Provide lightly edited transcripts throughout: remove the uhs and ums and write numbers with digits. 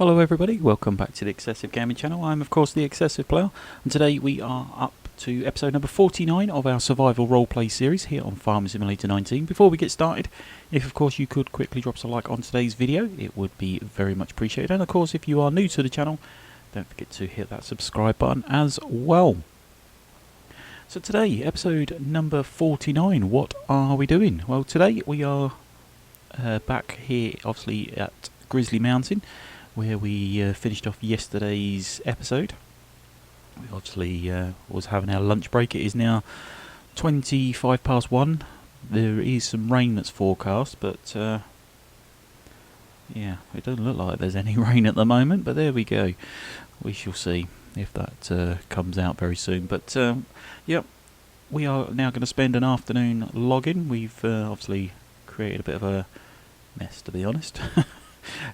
Hello everybody, welcome back to the XsivGaming channel. I'm of course the XsivPlayer, and today we are up to episode number 49 of our survival roleplay series here on Farming Simulator 19. Before we get started, if of course you could quickly drop us a like on today's video, it would be very much appreciated. And of course if you are new to the channel, don't forget to hit that subscribe button as well. So today, episode number 49, what are we doing? Well, today we are back here obviously at Grizzly Mountain, where we finished off yesterday's episode. We obviously was having our lunch break. It is now 25 past 1. There is some rain that's forecast, but yeah, it doesn't look like there's any rain at the moment, but there we go. We shall see if that comes out very soon. But yep, we are now going to spend an afternoon logging. We've obviously created a bit of a mess, to be honest.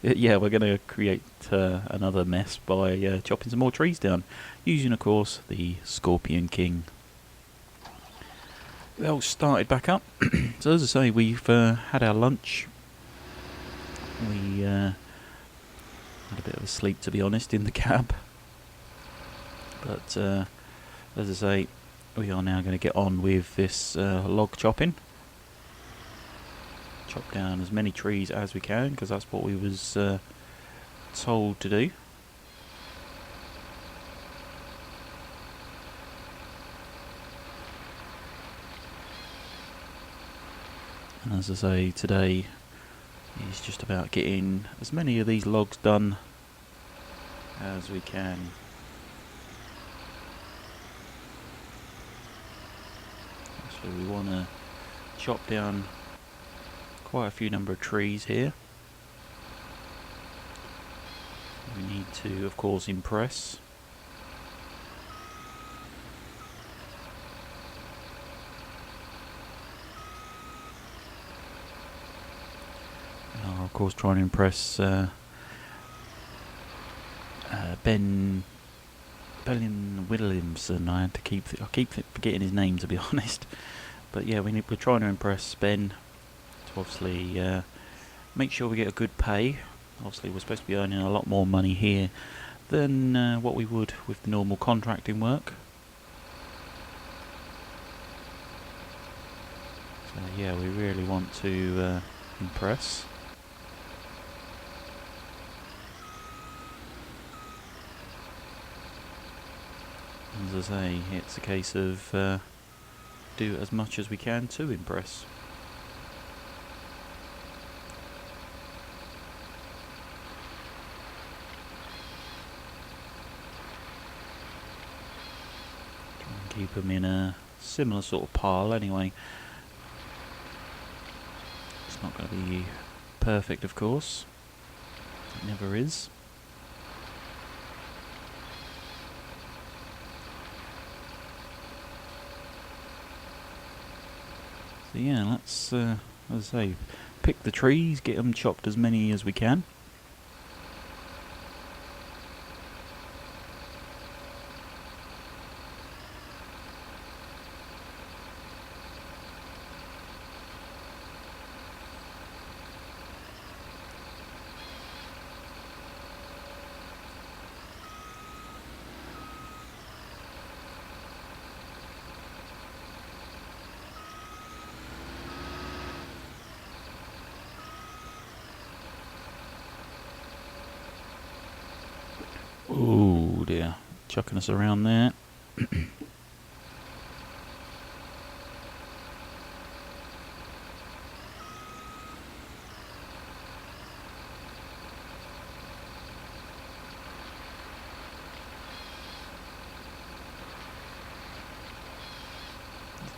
Yeah, we're going to create another mess by chopping some more trees down, using of course the Scorpion King. We all started back up. So as I say, we've had our lunch. We had a bit of a sleep, to be honest, in the cab. But as I say, we are now going to get on with this log chopping. Chop down as many trees as we can, because that's what we was told to do. And as I say, today is just about getting as many of these logs done as we can. So we want to chop down quite a few number of trees here. We need to of course impress. We are of course trying to impress Ben Williamson. I keep forgetting his name, to be honest. But yeah, we're trying to impress Ben. Obviously make sure we get a good pay. Obviously we're supposed to be earning a lot more money here than what we would with the normal contracting work. So yeah, we really want to impress. As I say, it's a case of do as much as we can to impress. Keep them in a similar sort of pile anyway. It's not going to be perfect, of course. It never is. So yeah, let's, as I say, pick the trees, get them chopped as many as we can. Oh dear, chucking us around there. It's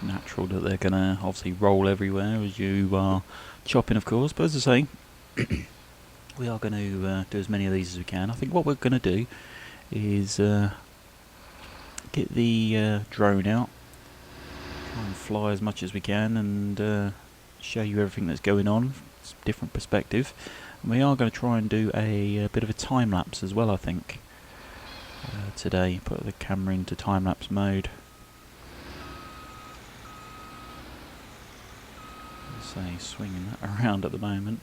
natural that they're going to obviously roll everywhere as you are chopping, of course, but as I say, we are going to do as many of these as we can. I think what we're going to do is get the drone out, try and fly as much as we can, and show you everything that's going on, different perspective. And we are going to try and do a bit of a time lapse as well, I think, today. Put the camera into time lapse mode. Say, swinging that around at the moment.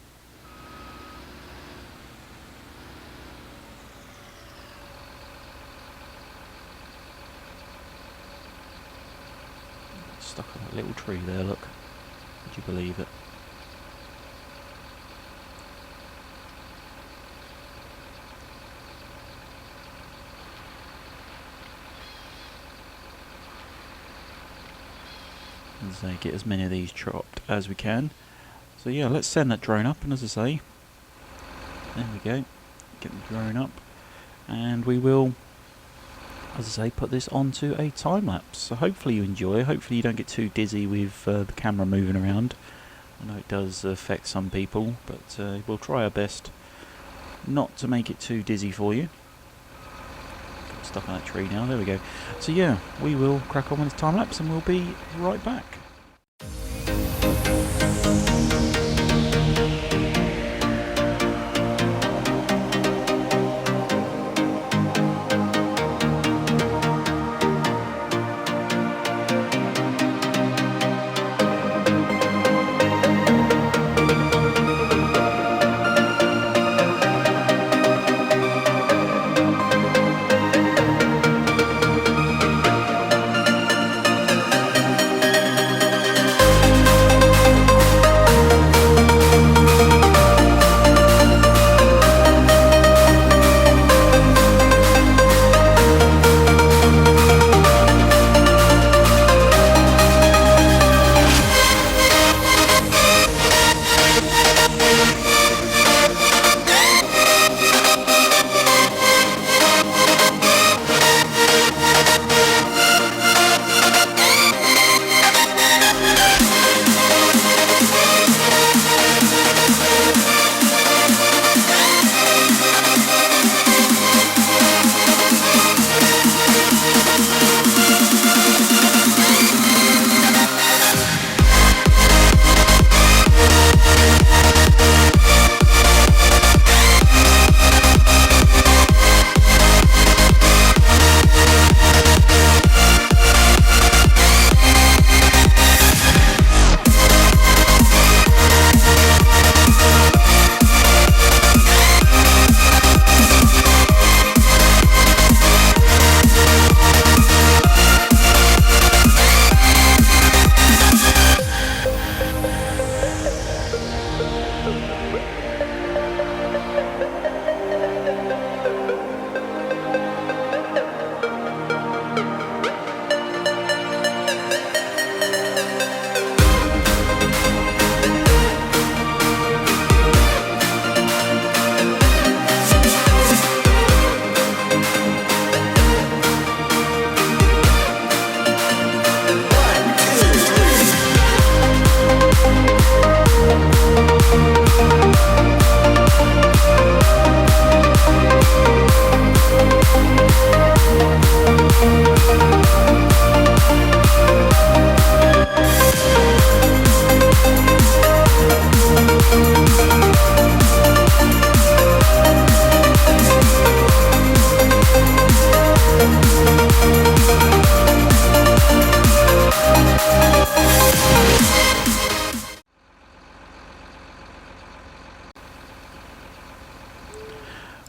stuck on that little tree there, look. Would you believe it? As I say, get as many of these chopped as we can. So yeah, let's send that drone up, and as I say, there we go. Get the drone up, and we will, as I say, put this onto a time lapse. So hopefully you enjoy. Hopefully you don't get too dizzy with the camera moving around. I know it does affect some people, but we'll try our best not to make it too dizzy for you. Got stuck on that tree now. There we go. So yeah, we will crack on with this time lapse, and we'll be right back.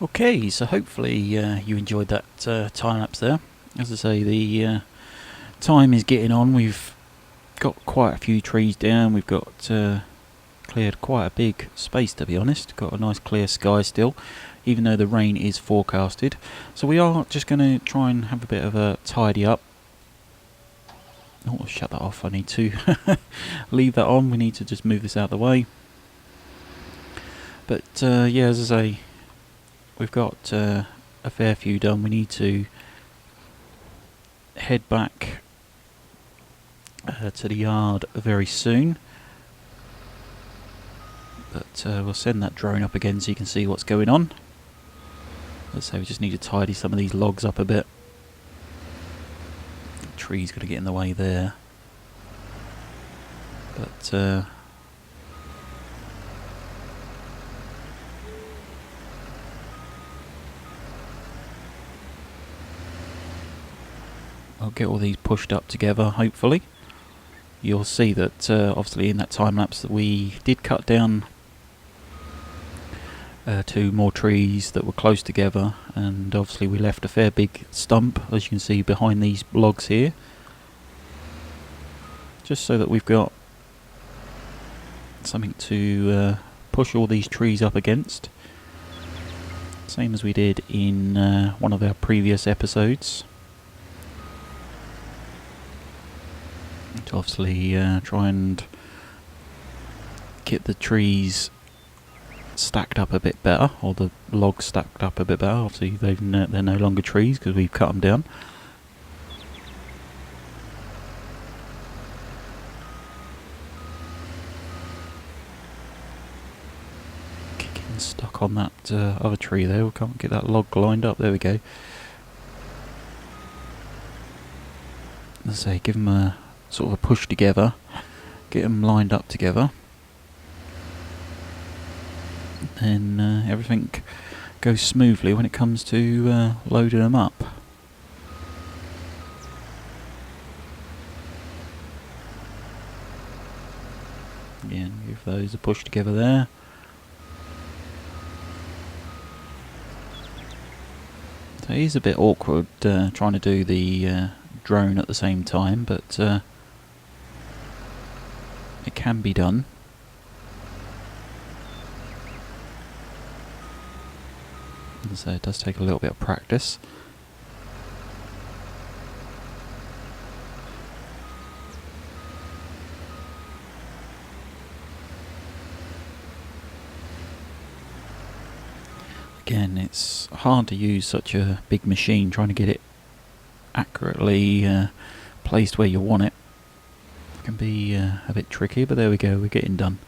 Okay, so hopefully you enjoyed that time lapse there. As I say, the time is getting on. We've got quite a few trees down. We've got cleared quite a big space, to be honest. Got a nice clear sky still, even though the rain is forecasted. So we are just going to try and have a bit of a tidy up. Oh, shut that off. I need to leave that on. We need to just move this out of the way. But yeah, as I say, we've got a fair few done. We need to head back to the yard very soon. But we'll send that drone up again so you can see what's going on. Let's say we just need to tidy some of these logs up a bit. The tree's going to get in the way there. But I'll get all these pushed up together, hopefully. You'll see that obviously in that time lapse that we did cut down 2 more trees that were close together, and obviously we left a fair big stump, as you can see behind these logs here. just so that we've got something to push all these trees up against, same as we did in one of our previous episodes. To obviously try and get the trees stacked up a bit better, or the logs stacked up a bit better. Obviously they're no longer trees because we've cut them down. Kicking stuck on that other tree there. We can't get that log lined up. There we go. Let's say give them a sort of a push together, get them lined up together, and everything goes smoothly when it comes to loading them up. Again, give those a push together there. So it is a bit awkward trying to do the drone at the same time, but it can be done. So it does take a little bit of practice. Again, it's hard to use such a big machine, trying to get it accurately placed where you want it. Can be a bit tricky, but there we go, we're getting done.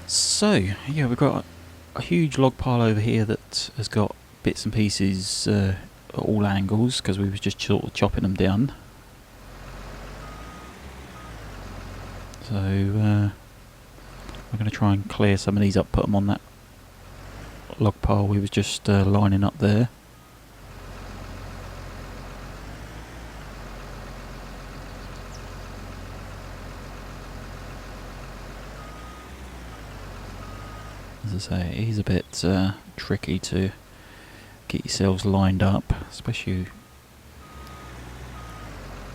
So yeah, we've got a huge log pile over here that has got bits and pieces at all angles because we was just sort of chopping them down. So we're going to try and clear some of these up, put them on that log pile we was just lining up there. As I say, it is a bit tricky to get yourselves lined up, especially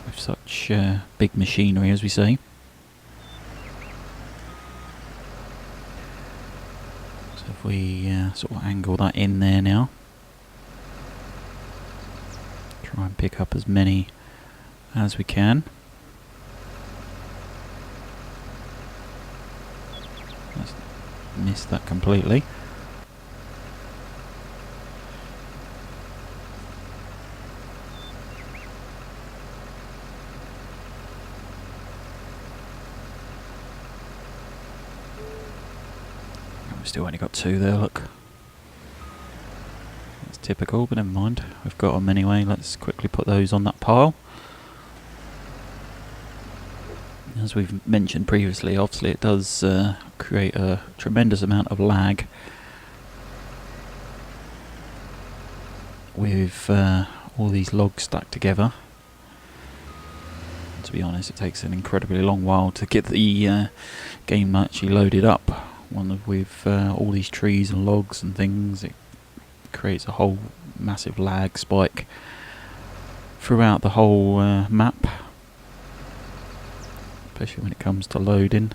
with such big machinery, as we say. So if we sort of angle that in there now, try and pick up as many as we can. Missed that completely. We've still only got two there, look. That's typical, but never mind. We've got them anyway. Let's quickly put those on that pile. As we've mentioned previously, obviously it does create a tremendous amount of lag with all these logs stacked together. To be honest, it takes an incredibly long while to get the game actually loaded up. With all these trees and logs and things, it creates a whole massive lag spike throughout the whole map. Especially when it comes to loading.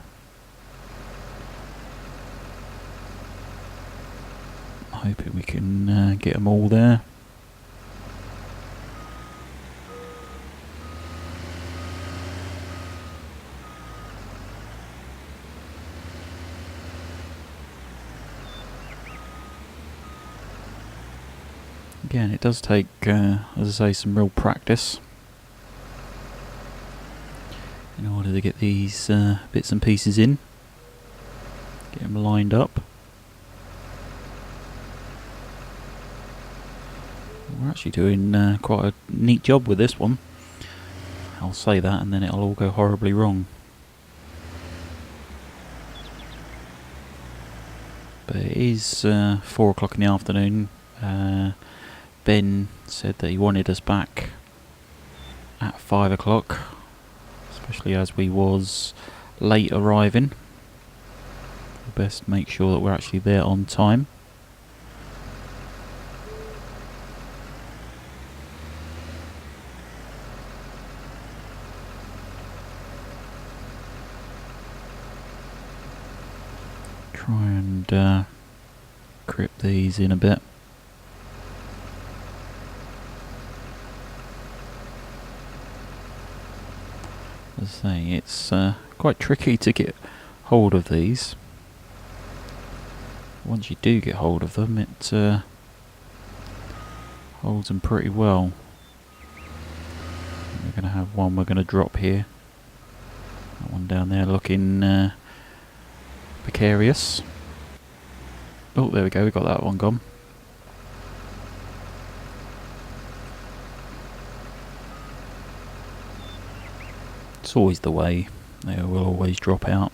I'm hoping we can get them all there. Again, it does take, as I say, some real practice in order to get these bits and pieces in, get them lined up. We're actually doing quite a neat job with this one. I'll say that and then it'll all go horribly wrong. But it is 4 o'clock in the afternoon. Ben said that he wanted us back at 5 o'clock. Especially as we was late arriving. We best make sure that we're actually there on time. try and grip these in a bit. As I say, it's quite tricky to get hold of these. Once you do get hold of them, it holds them pretty well. We're going to have one we're going to drop here. That one down there looking precarious. Oh, there we go, we got that one gone. It's always the way, they will always drop out.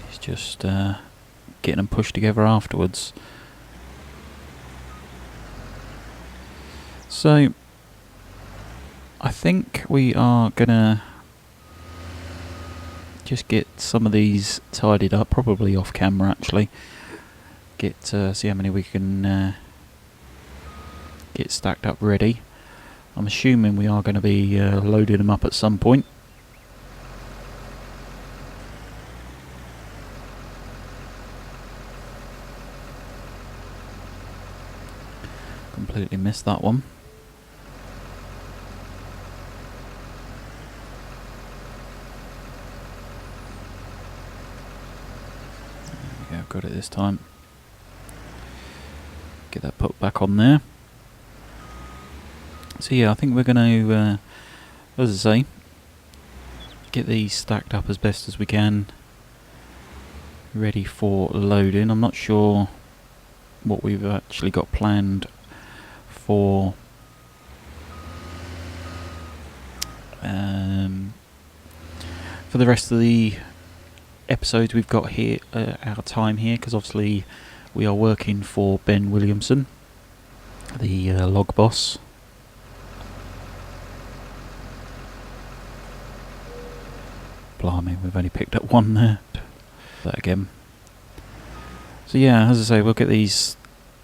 It's just getting them pushed together afterwards. So I think we are gonna just get some of these tidied up, probably off camera actually. See how many we can get stacked up ready. I'm assuming we are going to be loading them up at some point. Completely missed that one. There we go, got it this time. Get that put back on there. So yeah, I think we're going to, as I say, get these stacked up as best as we can, ready for loading. I'm not sure what we've actually got planned for the rest of the episodes we've got here, our time here, because obviously we are working for Ben Williamson, the log boss. Blimey, we've only picked up one there. That again. So yeah, as I say, we'll get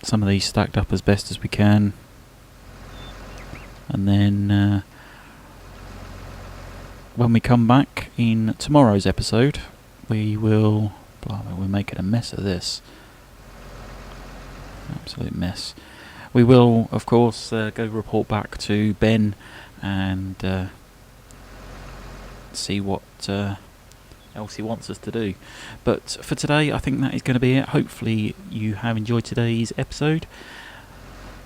some of these stacked up as best as we can, and then when we come back in tomorrow's episode, we will. Blimey, we're making a mess of this. Absolute mess. We will, of course, go report back to Ben and see what else he wants us to do. But for today, I think that is going to be it. Hopefully you have enjoyed today's episode.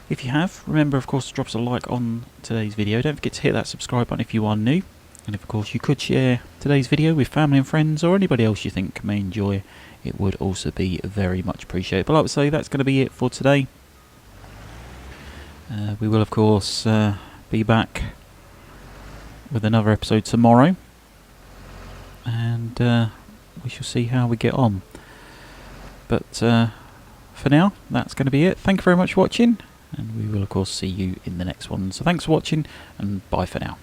If you have, remember, of course, to drop us a like on today's video. Don't forget to hit that subscribe button if you are new. And of course, you could share today's video with family and friends or anybody else you think may enjoy. It would also be very much appreciated. But like I say, that's going to be it for today. We will, of course, be back with another episode tomorrow. And we shall see how we get on. But for now, that's going to be it. Thank you very much for watching. And we will, of course, see you in the next one. So thanks for watching, and bye for now.